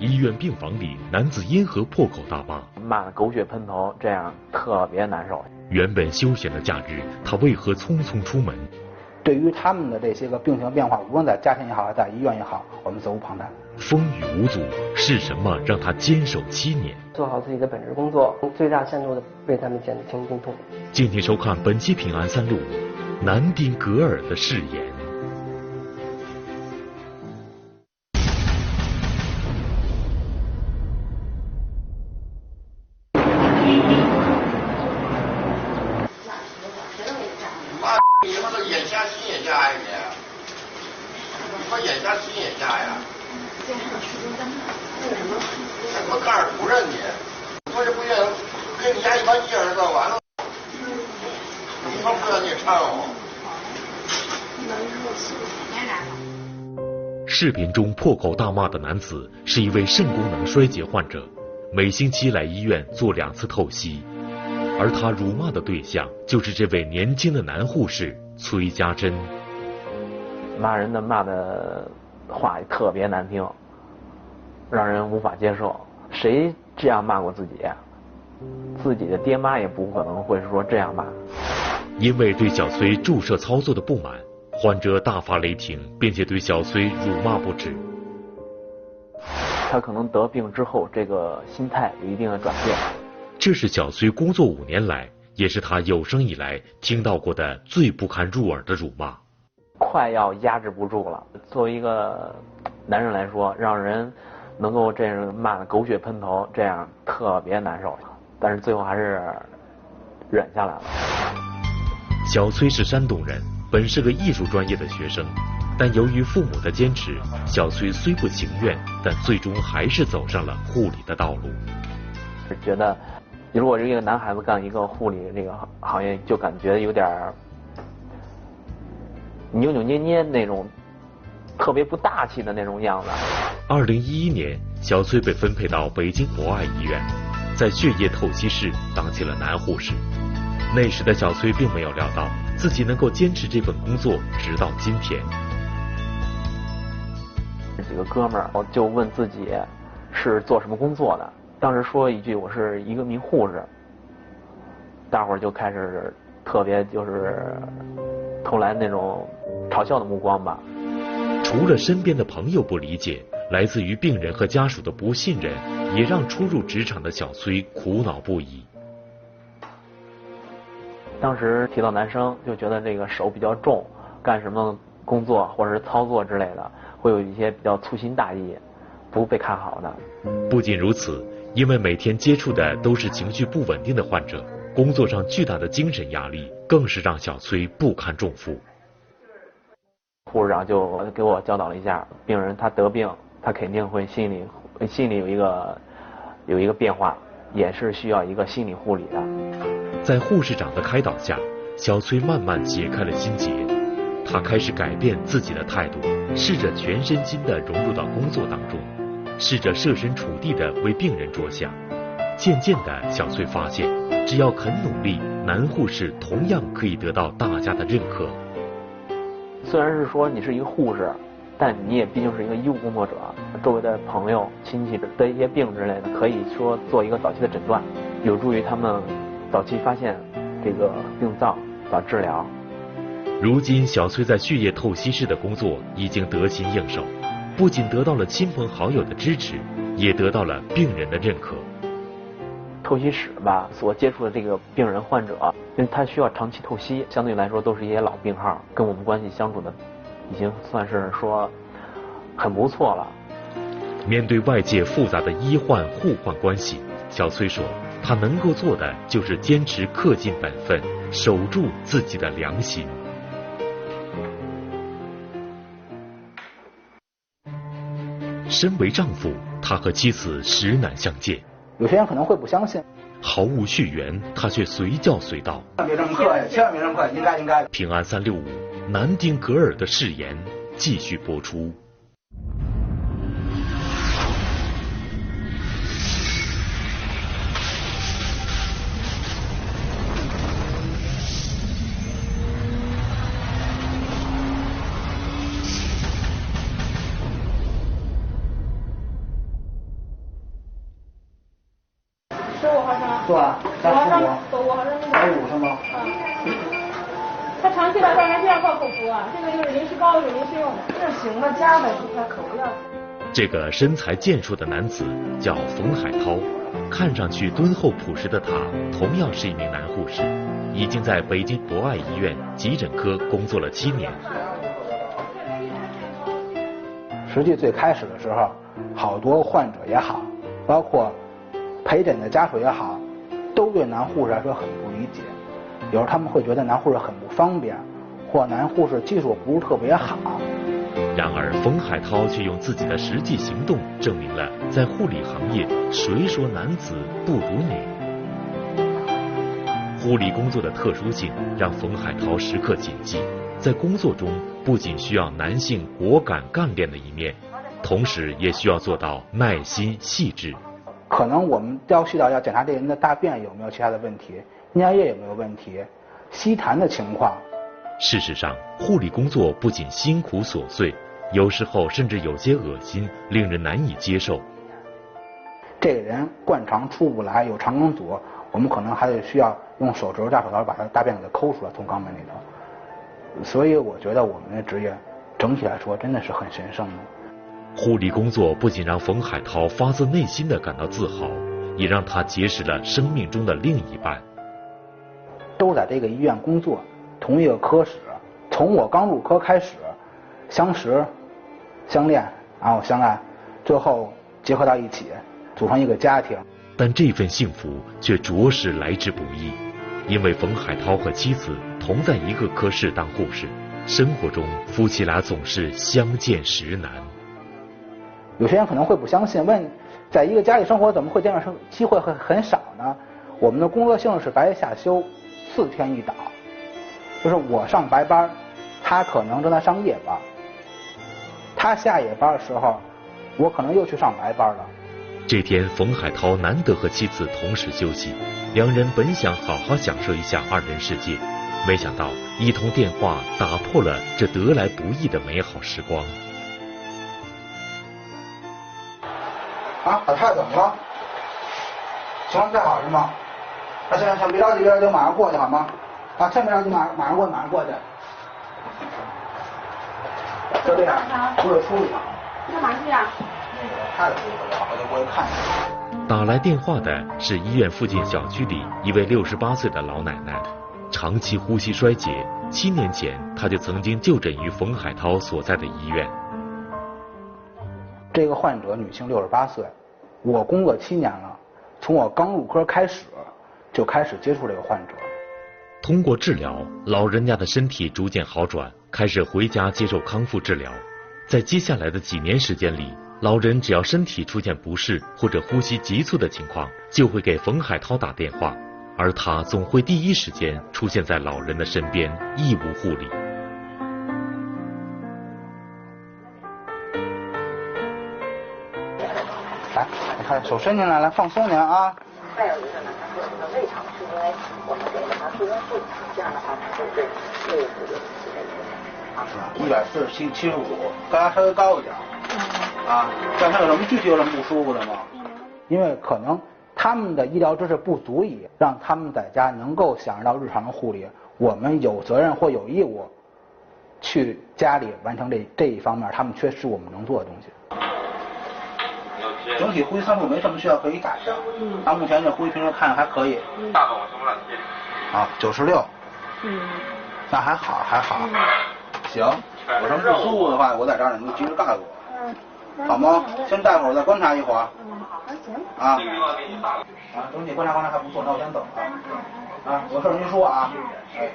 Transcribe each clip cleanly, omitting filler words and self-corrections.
医院病房里，男子因何破口大骂？骂得狗血喷头，这样特别难受。原本休闲的假日，他为何匆匆出门？对于他们的这些个病情变化，无论在家庭也好，在医院也好，我们责无旁贷。风雨无阻，是什么让他坚守7年？做好自己的本职工作，最大限度的为他们减轻病痛。敬请收看本期《平安365》，南丁格尔的誓言。你他妈眼瞎心也瞎呀你！你说眼瞎心也瞎呀？还给我告诉主任你，我这不愿跟你家一般一样的完了，你说不让你掺和。视频中破口大骂的男子是一位肾功能衰竭患者，每星期来医院做2次透析。而他辱骂的对象就是这位年轻的男护士崔家珍。骂人的骂的话也特别难听，让人无法接受。谁这样骂过自己？自己的爹妈也不可能会说这样骂。因为对小崔注射操作的不满，患者大发雷霆，并且对小崔辱骂不止。他可能得病之后，这个心态有一定的转变。这是小崔工作5年来，也是他有生以来听到过的最不堪入耳的辱骂。快要压制不住了。作为一个男人来说，让人能够这样骂得狗血喷头，这样特别难受。但是最后还是忍下来了。小崔是山东人，本是个艺术专业的学生，但由于父母的坚持，小崔虽不情愿，但最终还是走上了护理的道路。觉得如果是一个男孩子干一个护理这个行业，就感觉有点扭扭捏捏那种，特别不大气的那种样子。2011年，小崔被分配到北京博爱医院，在血液透析室当起了男护士。那时的小崔并没有料到自己能够坚持这份工作直到今天。几个哥们儿就问自己是做什么工作的，当时说一句我是一名护士，大伙儿就开始特别就是投来那种嘲笑的目光吧。除了身边的朋友不理解，来自于病人和家属的不信任，也让初入职场的小崔苦恼不已。当时提到男生，就觉得这个手比较重，干什么工作或者是操作之类的，会有一些比较粗心大意，不被看好的。不仅如此，因为每天接触的都是情绪不稳定的患者，工作上巨大的精神压力更是让小崔不堪重负。护士长就给我教导了一下，病人他得病，他肯定会心里有一个变化，也是需要一个心理护理的。在护士长的开导下，小崔慢慢解开了心结，他开始改变自己的态度，试着全身心地融入到工作当中，试着设身处地地为病人着想。渐渐的，小崔发现，只要肯努力，男护士同样可以得到大家的认可。虽然是说你是一个护士，但你也毕竟是一个医务工作者，周围的朋友、亲戚得一些病之类的，可以说做一个早期的诊断，有助于他们早期发现这个病灶，早治疗。如今，小崔在血液透析室的工作已经得心应手，不仅得到了亲朋好友的支持，也得到了病人的认可。透析室吧，所接触的这个病人患者，因为他需要长期透析，相对来说都是一些老病号，跟我们关系相处的已经算是说很不错了。面对外界复杂的医患互换关系，小崔说，他能够做的就是坚持恪尽本分，守住自己的良心。身为丈夫，他和妻子实难相见。有些人可能会不相信，毫无血缘，他却随叫随到。别这么客气，千万别这么客气，应该。平安365，南丁格尔的誓言继续播出。是吧？我好像150是吗？他长期来说还是要靠口服啊，这个就是临时膏，是临时用的。这行了，加呗，这块口服药。这个身材健硕的男子叫冯海涛，看上去敦厚朴实的他，同样是一名男护士，已经在北京博爱医院急诊科工作了7年。实际最开始的时候，好多患者也好，包括陪诊的家属也好，都对男护士来说很不理解。有时候他们会觉得男护士很不方便，或男护士技术不是特别好。然而冯海涛却用自己的实际行动证明了，在护理行业，谁说男子不如女？护理工作的特殊性让冯海涛时刻谨记，在工作中不仅需要男性果敢干练的一面，同时也需要做到耐心细致。可能我们要去到要检查这人的大便有没有其他的问题，尿液有没有问题，吸痰的情况。事实上，护理工作不仅辛苦琐碎，有时候甚至有些恶心，令人难以接受。这个人灌肠出不来，有肠梗阻，我们可能还得需要用手指甲手刀把他大便给他抠出来，从肛门里头。所以我觉得我们的职业整体来说真的是很神圣的。护理工作不仅让冯海涛发自内心地感到自豪，也让他结识了生命中的另一半。都在这个医院工作，同一个科室，从我刚入科开始，相识、相恋，然后相爱，最后结合到一起，组成一个家庭。但这份幸福却着实来之不易，因为冯海涛和妻子同在一个科室当护士，生活中夫妻俩总是相见时难。有些人可能会不相信，问在一个家里生活怎么会这样机会会很少呢？我们的工作性是白夜下休，4天1倒，就是我上白班，他可能正在上夜班，他下夜班的时候，我可能又去上白班了。这天，冯海涛难得和妻子同时休息，两人本想好好享受一下2人世界，没想到一通电话打破了这得来不易的美好时光。啊，老太太怎么了？情况不太好是吗？啊，行，别着急，马上过去好吗？啊，先别着急，马上过去。就这样，我得出去。干嘛去啊？太太我就过去看一下。打来电话的是医院附近小区里一位68岁的老奶奶，长期呼吸衰竭，7年前她就曾经就诊于冯海涛所在的医院。这个患者女性68岁，我工作7年了，从我刚入科开始就开始接触这个患者。通过治疗，老人家的身体逐渐好转，开始回家接受康复治疗。在接下来的几年时间里，老人只要身体出现不适或者呼吸急促的情况，就会给冯海涛打电话，而他总会第一时间出现在老人的身边，义务护理。来，你看手伸进来，来放松点啊。再有一个呢，它是个胃肠，是因为我们给了它输液素，这样的话它会对胃部有一些147/75，高压稍微高一点。啊，但他有什么具体有什么不舒服的吗？因为可能他们的医疗知识不足以让他们在家能够享受到日常的护理，我们有责任或有义务去家里完成这一方面，他们确实我们能做的东西。整体呼吸参数没什么需要可以改的，他目前这呼吸平时看还可以。大狗什么了？啊，96。那还好。行，有什么不舒服的话，我在这儿，你就及时告诉我，好吗？先待会儿，我再观察一会儿。行。啊，整体观察还不错，那我先走了。啊，有事您说啊。哎，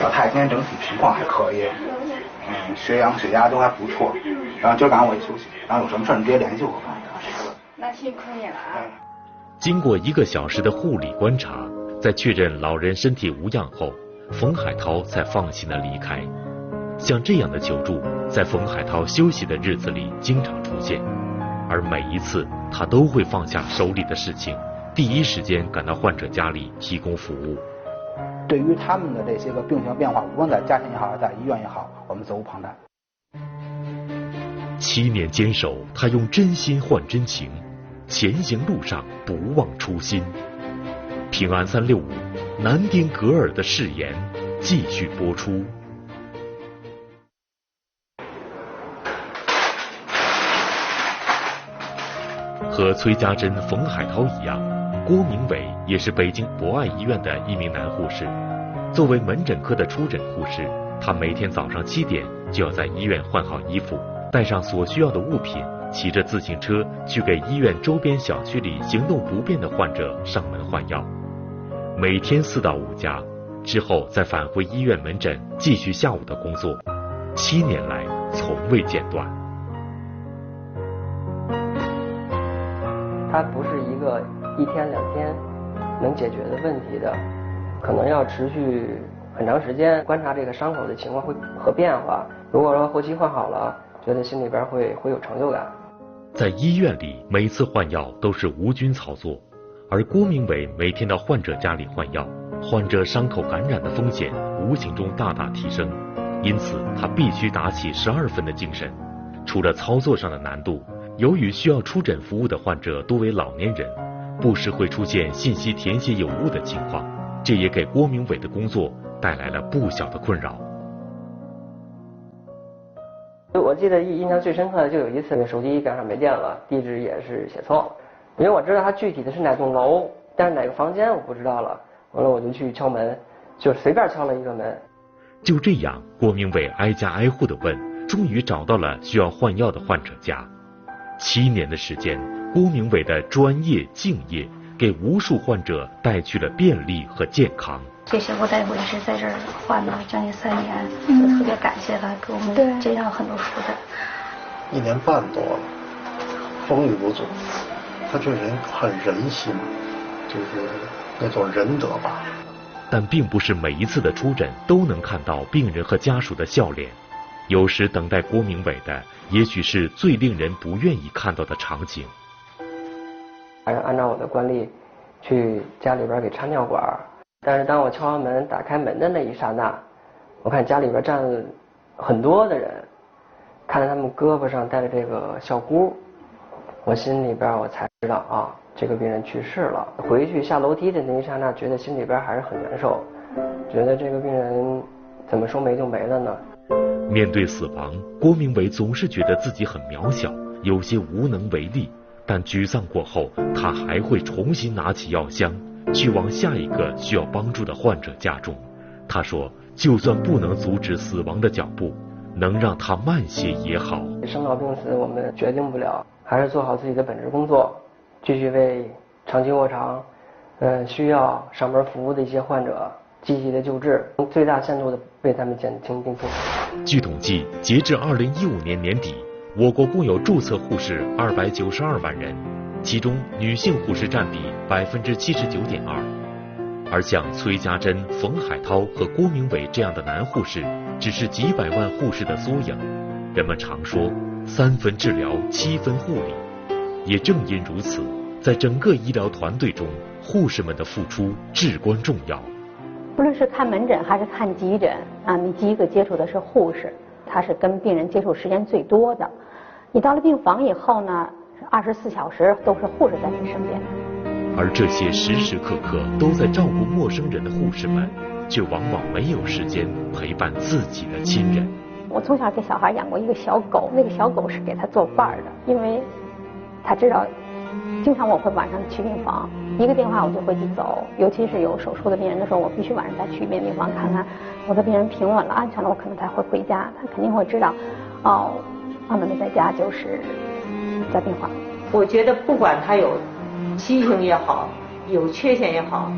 老太太今天整体情况还可以，血氧、血压都还不错。然后今儿晚上我也休息，然后有什么事你直接联系我。那辛苦你了啊。经过1个小时的护理观察，在确认老人身体无恙后，冯海涛才放心的离开。像这样的求助，在冯海涛休息的日子里经常出现，而每一次他都会放下手里的事情，第一时间赶到患者家里提供服务。对于他们的这些个病情变化，无论在家庭也好，还是在医院也好，我们责无旁贷。7年坚守，他用真心换真情，前行路上不忘初心。平安365，南丁格尔的誓言继续播出。和崔家珍、冯海涛一样，郭明伟也是北京博爱医院的一名男护士。作为门诊科的出诊护士，他每天早上7点就要在医院换好衣服，带上所需要的物品，骑着自行车去给医院周边小区里行动不便的患者上门换药。每天4到5家，之后再返回医院门诊继续下午的工作，7年来从未间断。它不是一个1天2天能解决的问题的，可能要持续很长时间观察这个伤口的情况和变化。如果说后期换好了，觉得心里边会有成就感。在医院里，每次换药都是无菌操作，而郭明伟每天到患者家里换药，患者伤口感染的风险无形中大大提升，因此他必须打起12分的精神。除了操作上的难度，由于需要出诊服务的患者多为老年人，不时会出现信息填写有误的情况，这也给郭明伟的工作带来了不小的困扰。我记得印象最深刻的就有一次，手机赶上没电了，地址也是写错了，因为我知道它具体的是哪栋楼，但是哪个房间我不知道了。完了我就去敲门，就随便敲了一个门。就这样，郭明伟挨家挨户地问，终于找到了需要换药的患者家。7年的时间，郭明伟的专业敬业给无数患者带去了便利和健康。这些我大夫也是在这儿换了将近3年，我特别感谢他给我们接上很多负担。1年半多了，风雨无阻。他这人很人心，就是那种仁德吧。但并不是每一次的出诊都能看到病人和家属的笑脸，有时等待郭明伟的也许是最令人不愿意看到的场景。还是按照我的惯例去家里边给插尿管，但是当我敲完门打开门的那一刹那，我看家里边站了很多的人，看着他们胳膊上带着这个小箍，我心里边我才知道啊，这个病人去世了。回去下楼梯的那一刹那，觉得心里边还是很难受，觉得这个病人怎么说没就没了呢？面对死亡，郭明伟总是觉得自己很渺小，有些无能为力。但沮丧过后，他还会重新拿起药箱，去往下一个需要帮助的患者家中。他说，就算不能阻止死亡的脚步，能让他慢些也好。生老病死我们决定不了，还是做好自己的本职工作，继续为长期卧床需要上门服务的一些患者积极的救治，最大限度的为他们减轻病痛。据统计，截至2015年年底，我国共有注册护士292万人，其中女性护士占比79.2%。而像崔家珍、冯海涛和郭明伟这样的男护士，只是几百万护士的缩影。人们常说3分治疗7分护理，也正因如此，在整个医疗团队中，护士们的付出至关重要。无论是看门诊还是看急诊啊，你第一个接触的是护士，他是跟病人接触时间最多的。你到了病房以后呢，24小时都是护士在你身边。而这些时时刻刻都在照顾陌生人的护士们，却往往没有时间陪伴自己的亲人。我从小给小孩养过一个小狗，那个小狗是给他做伴的，因为他知道经常我会晚上去病房，一个电话我就回去走，尤其是有手术的病人的时候，我必须晚上再去一遍病房看看我的病人平稳了、安全了，我可能才会回家。他肯定会知道，哦，妈妈没在家，就是在病房。我觉得不管他有畸形也好，有缺陷也好，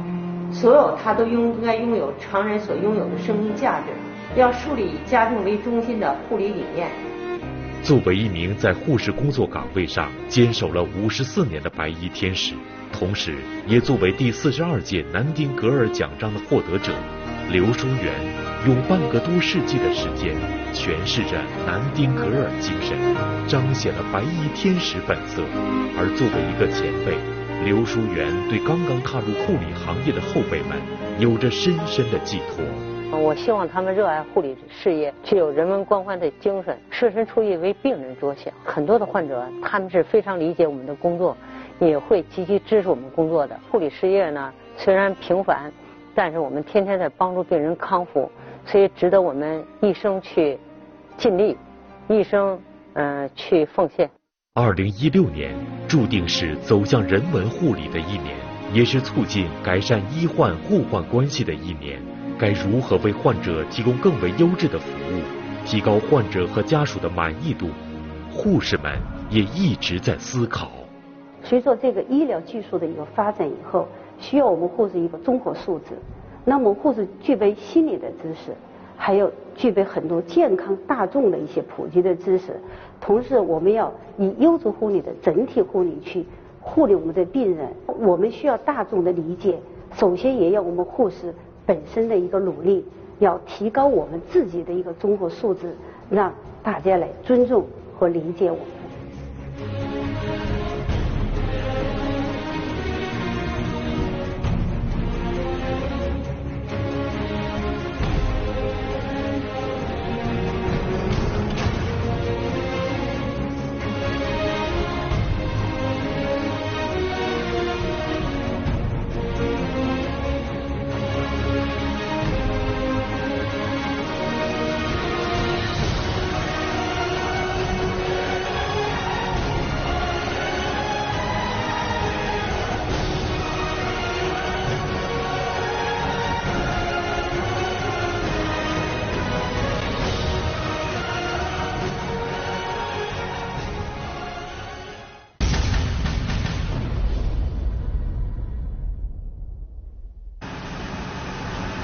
所有他都应该拥有常人所拥有的生命价值，要树立以家庭为中心的护理理念。作为一名在护士工作岗位上坚守了54年的白衣天使，同时也作为第42届南丁格尔奖章的获得者，刘淑媛用半个多世纪的时间诠释着南丁格尔精神，彰显了白衣天使本色。而作为一个前辈，刘淑媛对刚刚踏入护理行业的后辈们有着深深的寄托。我希望他们热爱护理事业，具有人文关怀的精神，设身处地为病人着想。很多的患者他们是非常理解我们的工作，也会积极支持我们工作的。护理事业呢，虽然平凡，但是我们天天在帮助病人康复，所以值得我们一生去尽力，一生去奉献。2016年注定是走向人文护理的一年，也是促进改善医患互患关系的一年。该如何为患者提供更为优质的服务，提高患者和家属的满意度？护士们也一直在思考。随着这个医疗技术的一个发展以后，需要我们护士一个综合素质。那么护士具备心理的知识，还有具备很多健康大众的一些普及的知识。同时，我们要以优质护理的整体护理去护理我们的病人。我们需要大众的理解，首先也要我们护士本身的一个努力，要提高我们自己的一个综合素质，让大家来尊重和理解我们。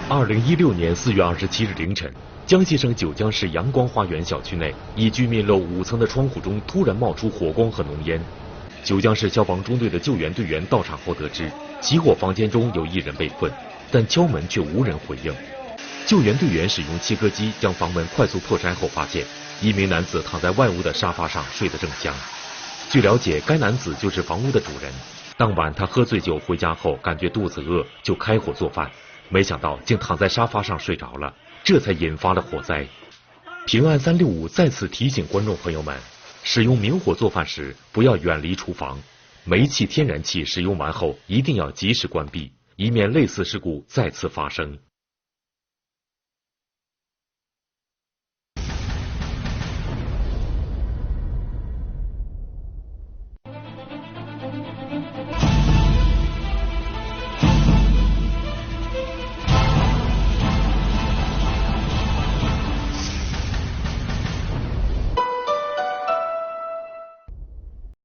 2016年4月27日凌晨，江西省九江市阳光花园小区内，一居民楼5层的窗户中突然冒出火光和浓烟。九江市消防中队的救援队员到场后得知，起火房间中有1人被困，但敲门却无人回应。救援队员使用切割机将房门快速破拆后，发现一名男子躺在外屋的沙发上睡得正香。据了解，该男子就是房屋的主人。当晚他喝醉酒回家后，感觉肚子饿，就开火做饭。没想到竟躺在沙发上睡着了，这才引发了火灾。平安365再次提醒观众朋友们，使用明火做饭时不要远离厨房，煤气、天然气使用完后一定要及时关闭，以免类似事故再次发生。